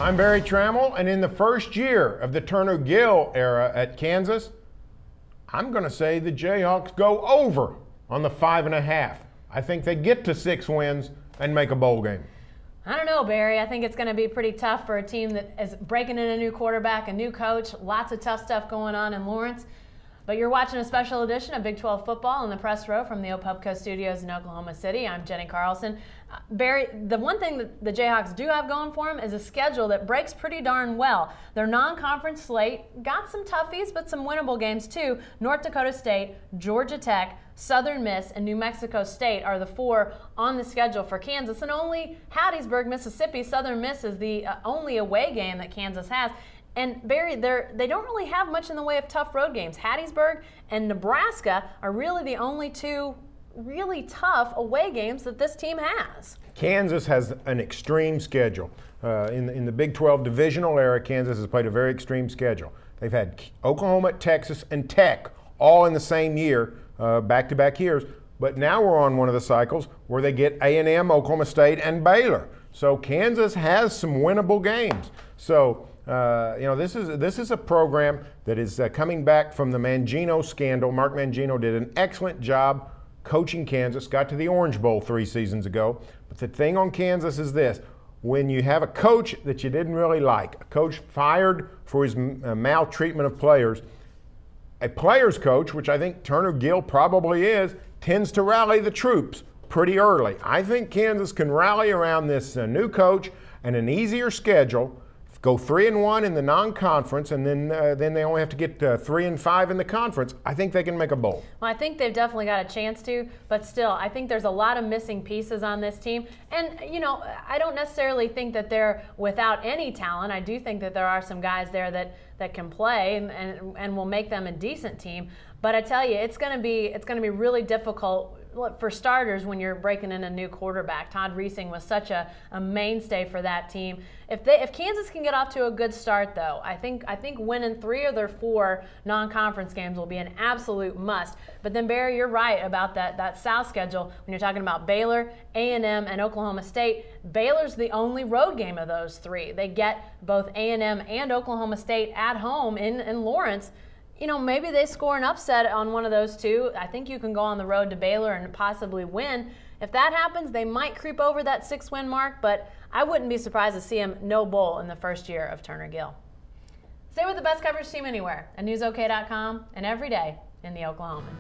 I'm Barry Trammell, and in the first year of the Turner Gill era at Kansas, I'm going to say the Jayhawks go over on the 5.5. I think they get to 6 wins and make a bowl game. I don't know, Barry. I think it's going to be pretty tough for a team that is breaking in a new quarterback, a new coach, lots of tough stuff going on in Lawrence. But you're watching a special edition of Big 12 football in the press row from the Opubco studios in Oklahoma City. I'm Jenny Carlson. Barry, the one thing that the Jayhawks do have going for them is a schedule that breaks pretty darn well. Their non-conference slate got some toughies, but some winnable games too. North Dakota State, Georgia Tech, Southern Miss, and New Mexico State are the 4 on the schedule for Kansas, and only Hattiesburg, Mississippi, Southern Miss is the only away game that Kansas has. And Barry, they don't really have much in the way of tough road games. Hattiesburg and Nebraska are really the only 2 really tough away games that this team has. Kansas has an extreme schedule. In the Big 12 divisional era, Kansas has played a very extreme schedule. They've had Oklahoma, Texas, and Tech all in the same year, back-to-back years. But now we're on one of the cycles where they get A&M, Oklahoma State, and Baylor. So Kansas has some winnable games. So this is a program that is coming back from the Mangino scandal. Mark Mangino did an excellent job coaching Kansas, got to the Orange Bowl 3 seasons ago. But the thing on Kansas is this: when you have a coach that you didn't really like, a coach fired for his maltreatment of players, a player's coach, which I think Turner Gill probably is, tends to rally the troops pretty early. I think Kansas can rally around this new coach and an easier schedule, go 3-1 in the non-conference, and then they only have to get 3-5 in the conference. I think they can make a bowl. Well, I think they've definitely got a chance to, but still, I think there's a lot of missing pieces on this team. And, I don't necessarily think that they're without any talent. I do think that there are some guys there that can play and will make them a decent team. But I tell you, it's going to be really difficult for starters when you're breaking in a new quarterback. Todd Reesing was such a mainstay for that team. If Kansas can get off to a good start, though, I think winning 3 of their 4 non-conference games will be an absolute must. But then, Barry, you're right about that South schedule. When you're talking about Baylor, A&M, and Oklahoma State, Baylor's the only road game of those 3. They get both A&M and Oklahoma State at home in Lawrence. Maybe they score an upset on one of those 2. I think you can go on the road to Baylor and possibly win. If that happens, they might creep over that 6-win mark, but I wouldn't be surprised to see them no bowl in the first year of Turner Gill. Stay with the best coverage team anywhere at newsok.com and every day in the Oklahoman.